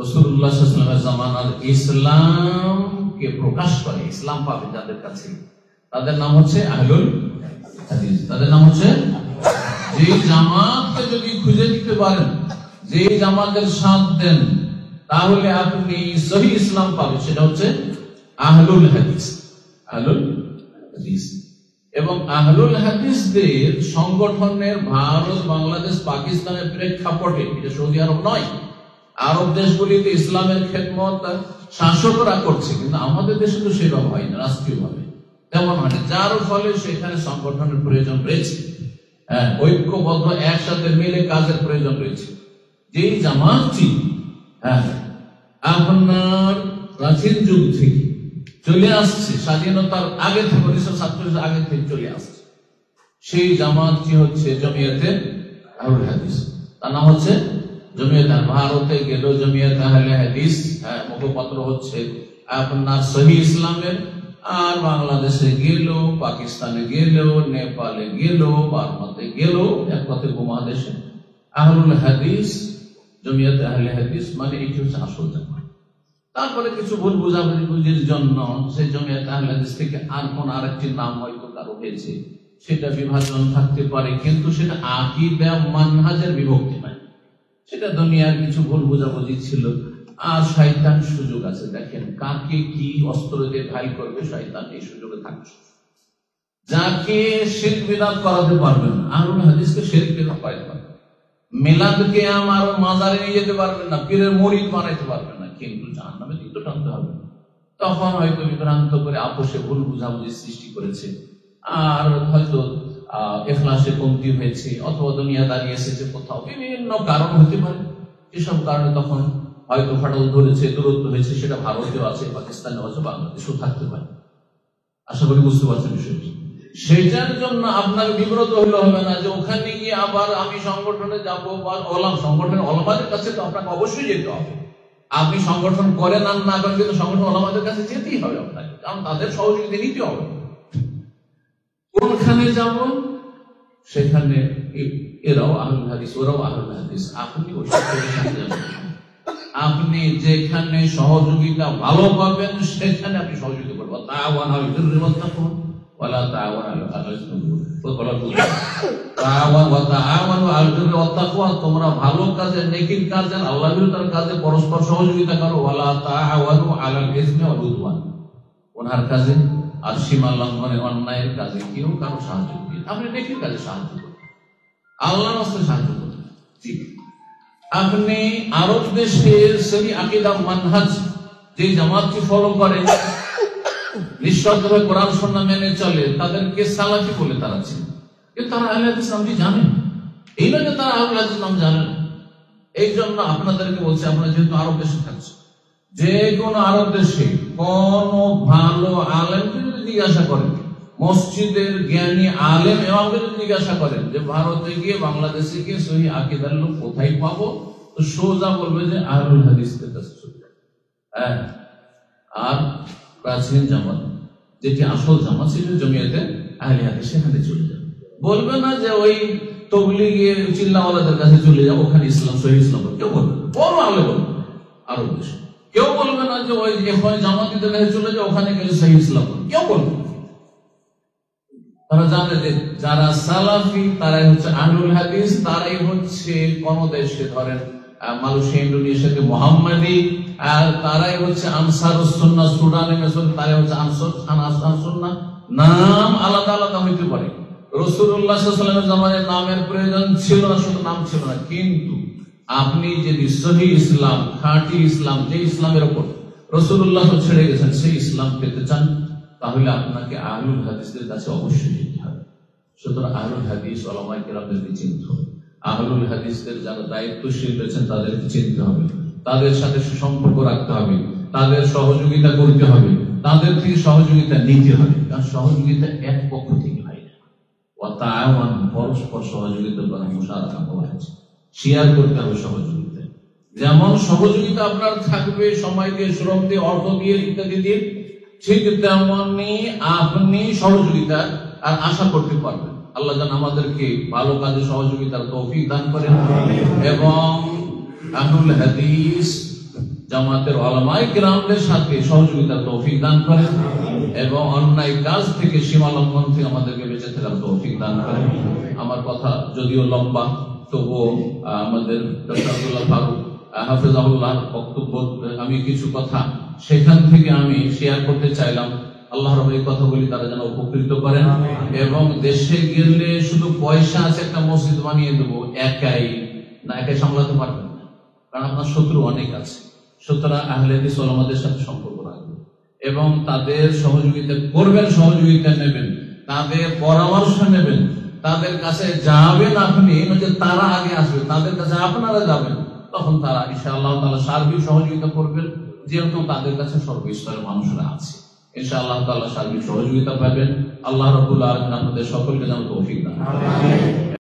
রাসূলুল্লাহ সাল্লাল্লাহু আলাইহি ওয়াসাল্লামের জামানার ইসলামকে প্রকাশ করে, ইসলাম পাবে যাদের কাছে, তাদের নাম হচ্ছে আহলুল হাদিস। তাদের নাম হচ্ছে, যে জামাতকে যদি খুঁজে দিতে পারেন, যে জামাতের সাথ দেন, তাহলে আপনি সহি ইসলাম পাবেন, সেটা হচ্ছে আহলুল হাদিস। আহলুল হাদিস এবং আহলুল হাদিসদের সংগঠনের ভারত, বাংলাদেশ, পাকিস্তানের প্রেক্ষাপটে, এটা সৌদি আরব নয়, আরব দেশগুলিতে ইসলামের খেদমত শাসকরা করছে, কিন্তু আমাদের দেশে তো সেরকম হয় না, রাষ্ট্রীয়ভাবে তেমন হয় না, যার ফলে সেখানে সংগঠনের প্রয়োজন রয়েছে, ঐক্যবদ্ধ একসাথে মিলে কাজের প্রয়োজন রয়েছে। যেই জামাতটি আপনার প্রাচীন যুগ থেকে চলে আসছে, স্বাধীনতার আগে থেকে, 1947 আগে থেকে চলে আসছে, সেই জামাতটি হচ্ছে জমিয়তে আহলুল হাদিস। তার নাম হচ্ছে জমিয়ত। ভারতে গেল জমিয়ত আহলে হাদিস, মুখপত্র হচ্ছে আপনার সহি ইসলামের, আর বাংলাদেশে গেল, পাকিস্তানে গেল, নেপালে গেল, বার্মাতে গেল, এক কথায় উপমহাদেশে আহলুল হাদিস, জমিয়ত আহলে হাদিস মানে এটি হচ্ছে আসল জামাত। তারপরে কিছু ভুল বুঝাবুঝির জন্য সেই জমিয়ত আহলে হাদিস থেকে আর কোন আরেকটি নাম হয়তো কারো হয়েছে, সেটা বিভাজন থাকতে পারে, কিন্তু সেটা আকীদা মানহাজের বিভক্তি নয়, সেটা দুনিয়ার কিছু ভুল বুঝাবুঝি ছিল। আর শয়তান সুযোগ আছে, দেখেন কাকে কি অস্ত্র দিয়ে ঘাইল করবে, শয়তান এই সুযোগে থাকছে। যাকে শিরক বিদআত করাতে পারবেন না, আহলুল হাদিসকে শিরক বিদআত করাতে পারবেন, মিলাদকে আমার মাজারে নিয়ে যেতে পারবেন না, পীরের মুরিদ বানাইতে পারবেন না, কিন্তু জাহান্নামে দিতে টানতে হবে। তখন হয়তো বিভ্রান্ত করে আপোষে ভুল বুঝাবুঝি সৃষ্টি করেছে, আর হয়তো ইখলাসে কমতি হয়েছে, অথবা দুনিয়াদারি এসেছে, কোথাও বিভিন্ন কারণ হতে পারে। এসব কারণে তখন হয়তো ফাটল ধরেছে, দূরত্ব হয়েছে, সেটা ভারতেও আছে, পাকিস্তানেও আছে, বাংলাদেশেও থাকতে পারে। আশা করি বুঝতে পারছেন বিষয়টি। সেটার জন্য আপনার বিব্রত হলে হবে না যে ওখানে গিয়ে আবার আমি সংগঠনে যাবো, বা সংগঠনের ওলামাদের কাছে তো আপনাকে অবশ্যই যেতে হবে। আপনি সংগঠন করেন আর না করেন, কিন্তু সংগঠন ওলামাদের কাছে যেতেই হবে আপনাকে, কারণ তাদের সহযোগিতা নিতে হবে। কোনখানে যাব, সেখানে এরাও আহলুল হাদিস, ওরাও আহলুল হাদিস, আপনি আপনি যেখানে সহযোগিতা ভালো পাবেন সেখানে আপনি সহযোগিতা করবেন। তাআওয়ানু আলাল বিররি ওয়াত তাকওয়া ওয়ালা তাআওয়ানু আলাল ইসমি ওয়াল উদওয়ান। তোমরা ভালো কাজে, নেকির কাজে, আল্লাহর বিরুদ্ধে কাজে পরস্পর সহযোগিতা করো। ওয়ালা তাআওয়ানু আলাল ইসমি ওয়াল উদওয়ান, গুনার কাজে আর সীমা লঙ্ঘনের, অন্যায়ের কাজে কেউ কারো সাহায্য করবে। আপনি নেকির কাজে সাহায্য করবেন, আল্লাহর রাস্তায় সাহায্য করবেন। ঠিক আপনি আরব দেশের সেই আকীদা মানহাজ, যে জামাতটি ফলো করে, নিঃশর্তভাবে কোরআন সুন্নাহ মেনে চলে, তাদেরকে সালাফি বলে তারা ছিল, কিন্তু তারা আহলে হাদিস নামটি জানেন। এই নয় যে তারা আহলে হাদিস নাম জানেন। এই জন্য আপনাদেরকে বলছি, আপনারা যেহেতু আরব দেশে থাকছেন, যে কোন আরব দেশে কোন ভালো আলেমকে যদি জিজ্ঞাসা করেন, মসজিদের জ্ঞানী আলেম ইমামকে যদি জিজ্ঞাসা করেন যে ভারতে গিয়ে, বাংলাদেশে গিয়ে সহি আকীদার লোক কোথায় পাবো, তো সোজা বলবে যে আহলুল হাদিসের কাছে চলে যাবে। আর প্রাচীন জামাত, যেটি আসল জামাত, সেটি জমিয়তে আহলে হাদিস, সেখানে চলে যাবে। বলবে না যে ওই তবলিগের চিল্লাওয়ালাদের কাছে চলে যাবো, ওখানে ইসলাম, সহি ইসলাম কেউ বলবে, বড় আলে বলবে আরব দেশে। কেউ বলবে না যে ওই জামাতিদের কাছে চলে যাও, ওখানে গেলে সহি ইসলাম, কেউ বলবে। তারা জানে যে যারা সালাফি, তারাই হচ্ছে আহলুল হাদিস, তারাই হচ্ছে কোন দেশে, ধরেন মালয়েশিয়া, ইন্দোনেশিয়াতে মুহাম্মাদি, আর তারাই হচ্ছে আনসারুস সুন্নাহ, সুদানে মেসর তারাই হচ্ছে আনসার সুন্নাহ। নাম আলাদা আলাদা হইতে পারে। রাসূলুল্লাহ সাল্লাল্লাহু আলাইহি ওয়াসাল্লামের জামানায় নামের প্রয়োজন ছিল না, শুধু নাম ছিল না, কিন্তু আপনি যদি সহি ইসলাম, খাঁটি ইসলাম, যে ইসলামের উপর রাসূলুল্লাহ ছেড়ে গেছেন, সেই ইসলাম পেতে চান, তাহলে আপনাকে আহলুল হাদিসদের কাছে অবশ্যই যেতে হবে। সুতরাং আহলুল হাদিস ওলামায়ে কেরামদেরকে চিনতে হবে। আহলুল হাদিসদের যারা দায়িত্বশীল রয়েছেন তাদেরকে চিনতে হবে, তাদের সাথে সুসম্পর্ক রাখতে হবে, তাদের সহযোগিতা করতে হবে, তাদের থেকে সহযোগিতা নিতে হবে। কারণ সহযোগিতা এক পক্ষ থেকে হয় না, পরস্পর সহযোগিতা করা, মুশারাকা করা হচ্ছে, শেয়ার করতে হবে সহযোগিতা। যেমন সহযোগিতা আপনার থাকবে সময় দিয়ে, শ্রম দিয়ে, অর্থ দিয়ে, ইত্যাদি দিয়ে, ঠিক তেমনি আপনি সহযোগিতা আর আশা করতে পারবেন। আল্লাহ যেন আমাদেরকে ভালো কাজে সহযোগিতার তৌফিক দান করেন এবং আহলুল হাদিস জামাতের উলামায়ে কিরামদের সাথে সহযোগিতার তৌফিক দান করেন এবং অন্যায় কাজ থেকে সীমা লঙ্ঘন থেকে আমাদেরকে বেঁচে থাকার তৌফিক দান করেন। আমার কথা যদিও লম্বা, তবুও আমাদের ডক্টর আব্দুল্লাহ ফারুক হাফেজাহুল্লাহর বক্তব্য আমি কিছু কথা সেখান থেকে আমি শেয়ার করতে চাইলাম। আল্লাহর এই কথাগুলি তারা যেন উপকৃত করেন এবং দেশে গেলে শুধু পয়সা আছে একটা মসজিদ বানিয়ে দেবো একাই সামলাতে পারবেন না, কারণ আপনার শত্রু অনেক আছে। সুতরাং আহলে হাদিস ওলামাদের সাথে সম্পর্ক রাখবেন এবং তাদের সহযোগিতা করবেন, সহযোগিতা নেবেন, তাদের পরামর্শ নেবেন, তাদের কাছে যাবেন আপনি, তারা আগে আসবে, তাদের কাছে আপনারা যাবেন, তখন তারা ইনশাআল্লাহ তাআলা সার্বিক সহযোগিতা করবেন, যেহেতু তাদের কাছে সর্বস্তরের মানুষরা আছে। ইনশাআল্লাহ তাআলা সার্বিক সহযোগিতা পাবেন। আল্লাহ রাব্বুল আলামিন আমাদের সকলকে যেন তৌফিক দান করেন।